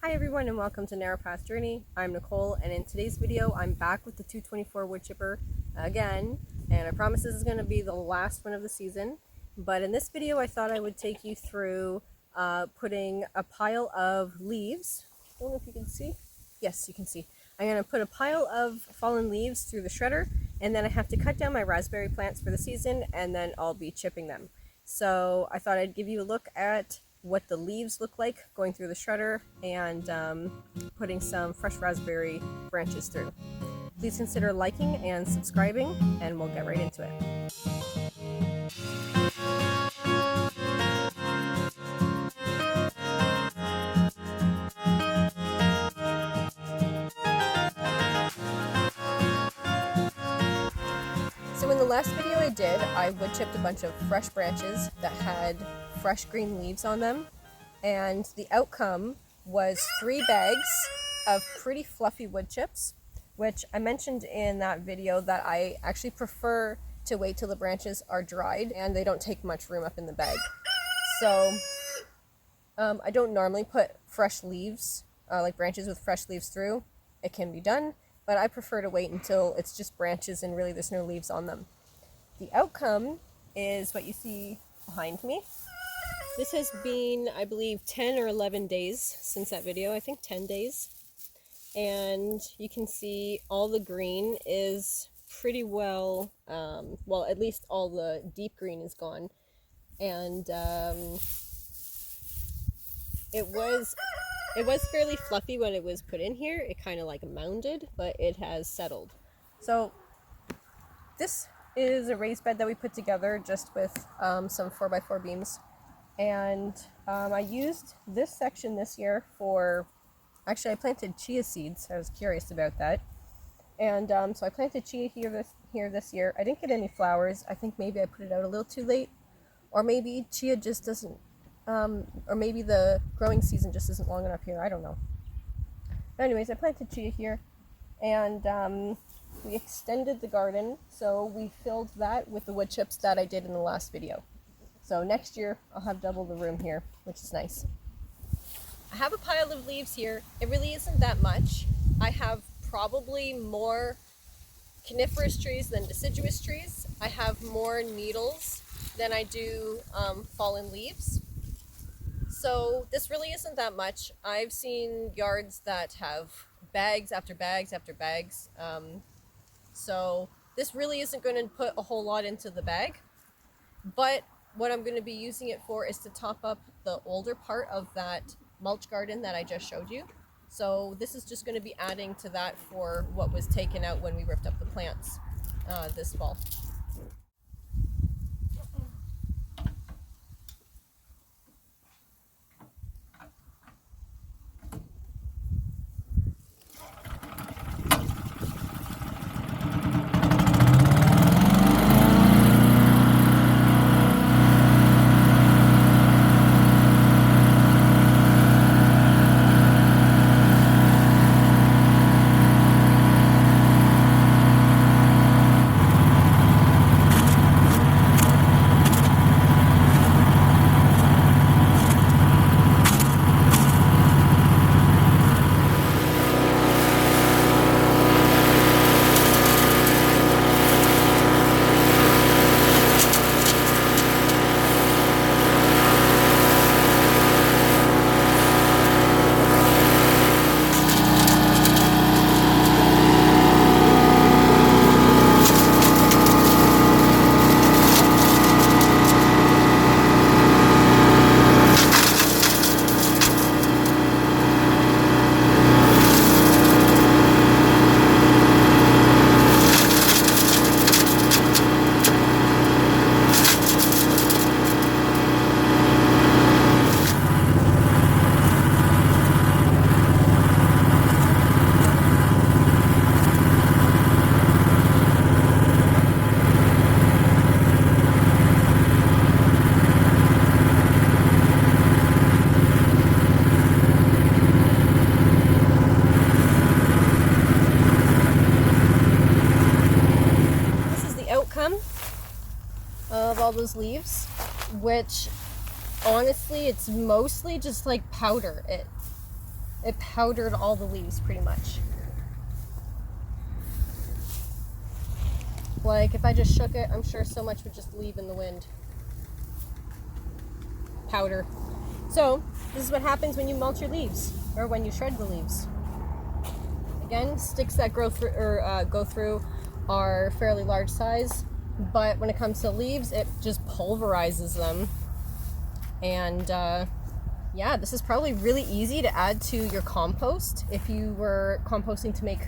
Hi everyone and welcome to Narrow Path Journey. I'm Nicole, and in today's video I'm back with the 224 wood chipper again, and I promise this is going to be the last one of the season. But in this video I thought I would take you through putting a pile of leaves. I don't know if you can see. Yes, you can see. I'm going to put a pile of fallen leaves through the shredder, and then I have to cut down my raspberry plants for the season, and then I'll be chipping them. So I thought I'd give you a look at what the leaves look like going through the shredder and putting some fresh raspberry branches through. Please consider liking and subscribing, and we'll get right into it. So in the last video I did, I wood chipped a bunch of fresh branches that had fresh green leaves on them, and the outcome was 3 bags of pretty fluffy wood chips, which I mentioned in that video that I actually prefer to wait till the branches are dried and they don't take much room up in the bag. So I don't normally put fresh leaves, like branches with fresh leaves through. It can be done, but I prefer to wait until it's just branches and really there's no leaves on them. The outcome is what you see behind me. This has been, I believe, 10 or 11 days since that video. I think 10 days. And you can see all the green is pretty well, well, at least all the deep green is gone. And it was fairly fluffy when it was put in here. It kind of like mounded, but it has settled. So this is a raised bed that we put together just with some 4x4 beams. And I used this section this year for, actually I planted chia seeds. I was curious about that. And so I planted chia here this year. I didn't get any flowers. I think maybe I put it out a little too late. Or maybe chia just doesn't, or maybe the growing season just isn't long enough here. I don't know. But anyways, I planted chia here. And we extended the garden. So we filled that with the wood chips that I did in the last video. So next year, I'll have double the room here, which is nice. I have a pile of leaves here. It really isn't that much. I have probably more coniferous trees than deciduous trees. I have more needles than I do fallen leaves. So this really isn't that much. I've seen yards that have bags after bags after bags. So this really isn't going to put a whole lot into the bag. But what I'm going to be using it for is to top up the older part of that mulch garden that I just showed you. So this is just going to be adding to that for what was taken out when we ripped up the plants this fall. Of all those leaves, which honestly it's mostly just like powder. it powdered all the leaves pretty much. Like if I just shook it, I'm sure so much would just leave in the wind. Powder. So this is what happens when you mulch your leaves, or when you shred the leaves. Again, sticks that grow through or go through are fairly large size, but when it comes to leaves, it just pulverizes them. And yeah, this is probably really easy to add to your compost if you were composting to make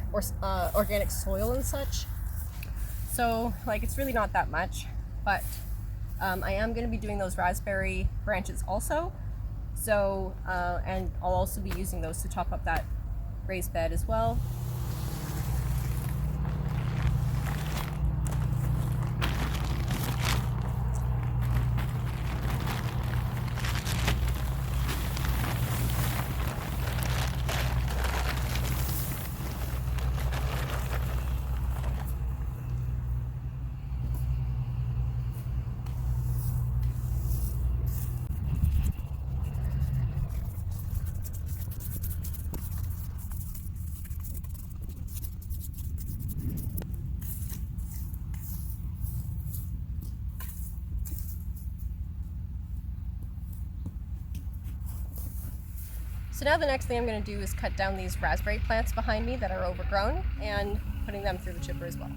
organic soil and such. So like, it's really not that much, but I am going to be doing those raspberry branches also. So and I'll also be using those to top up that raised bed as well. So now the next thing I'm going to do is cut down these raspberry plants behind me that are overgrown and putting them through the chipper as well.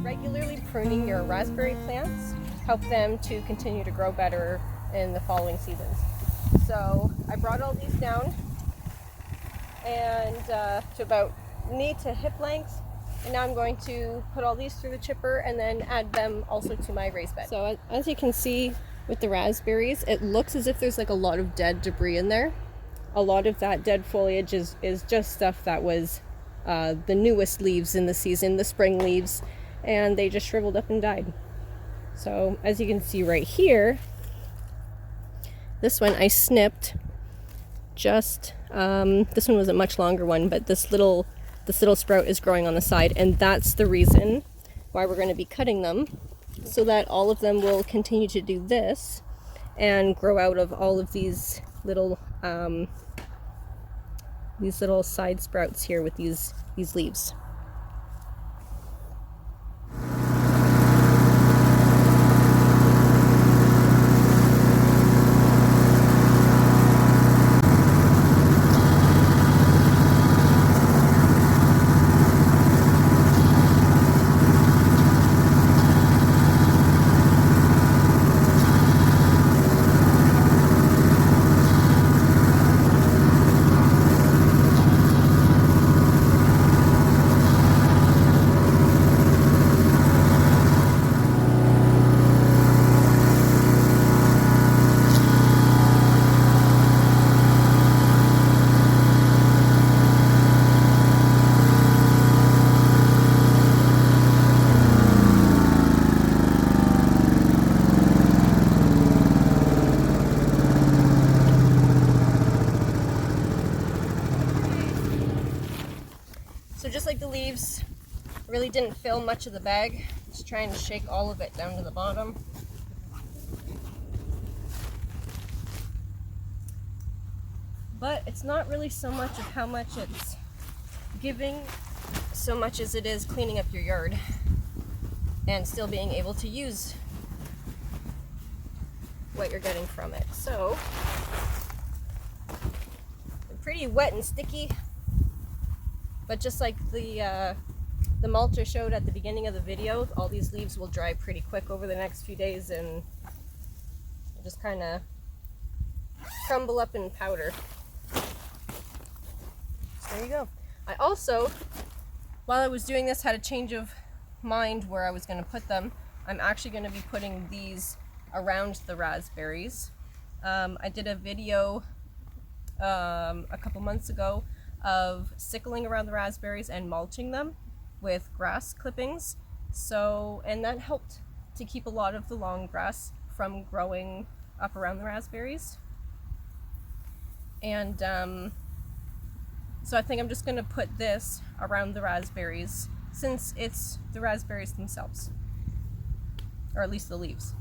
Regularly pruning your raspberry plants help them to continue to grow better in the following seasons. So I brought all these down and to about knee to hip length, and now I'm going to put all these through the chipper and then add them also to my raised bed. So as you can see with the raspberries, it looks as if there's like a lot of dead debris in there. A lot of that dead foliage is just stuff that was the newest leaves in the season, the spring leaves, and they just shriveled up and died. So as you can see right here, this one I snipped just, this one was a much longer one, but this little sprout is growing on the side, and that's the reason why we're going to be cutting them, so that all of them will continue to do this and grow out of all of these little side sprouts here with these leaves. So just like the leaves really didn't fill much of the bag, just trying to shake all of it down to the bottom. But it's not really so much of how much it's giving, so much as it is cleaning up your yard and still being able to use what you're getting from it. So, pretty wet and sticky, but just like the the mulch I showed at the beginning of the video, all these leaves will dry pretty quick over the next few days and just kind of crumble up in powder. So there you go. I also, while I was doing this, had a change of mind where I was going to put them. I'm actually going to be putting these around the raspberries. I did a video a couple months ago of sickling around the raspberries and mulching them with grass clippings. So, and that helped to keep a lot of the long grass from growing up around the raspberries. And so I think I'm just going to put this around the raspberries since it's the raspberries themselves, or at least the leaves.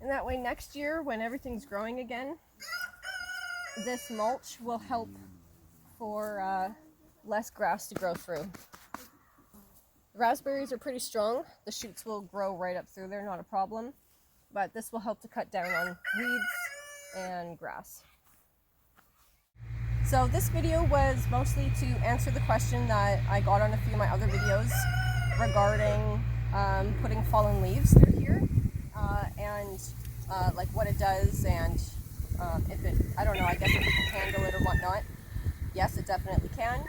And that way next year, when everything's growing again, this mulch will help for less grass to grow through. The raspberries are pretty strong. The shoots will grow right up through there, not a problem. But this will help to cut down on weeds and grass. So this video was mostly to answer the question that I got on a few of my other videos regarding putting fallen leaves through here. And like what it does, and if it, I don't know, I guess if it can handle it or whatnot. Yes, it definitely can.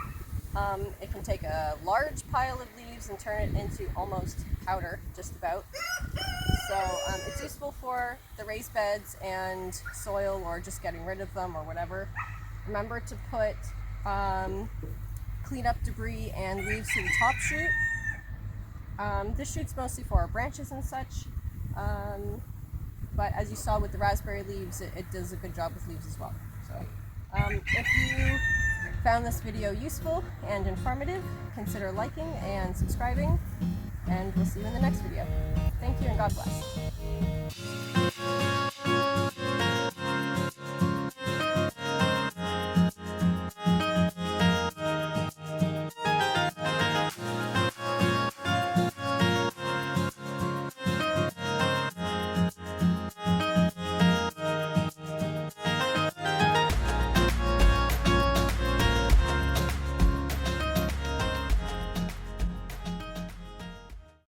It can take a large pile of leaves and turn it into almost powder, just about. So it's useful for the raised beds and soil, or just getting rid of them or whatever. Remember to put clean up debris and leaves to the top shoot. This shoot's mostly for our branches and such. But as you saw with the raspberry leaves, it does a good job with leaves as well. So if you found this video useful and informative, consider liking and subscribing, and we'll see you in the next video. Thank you and God bless.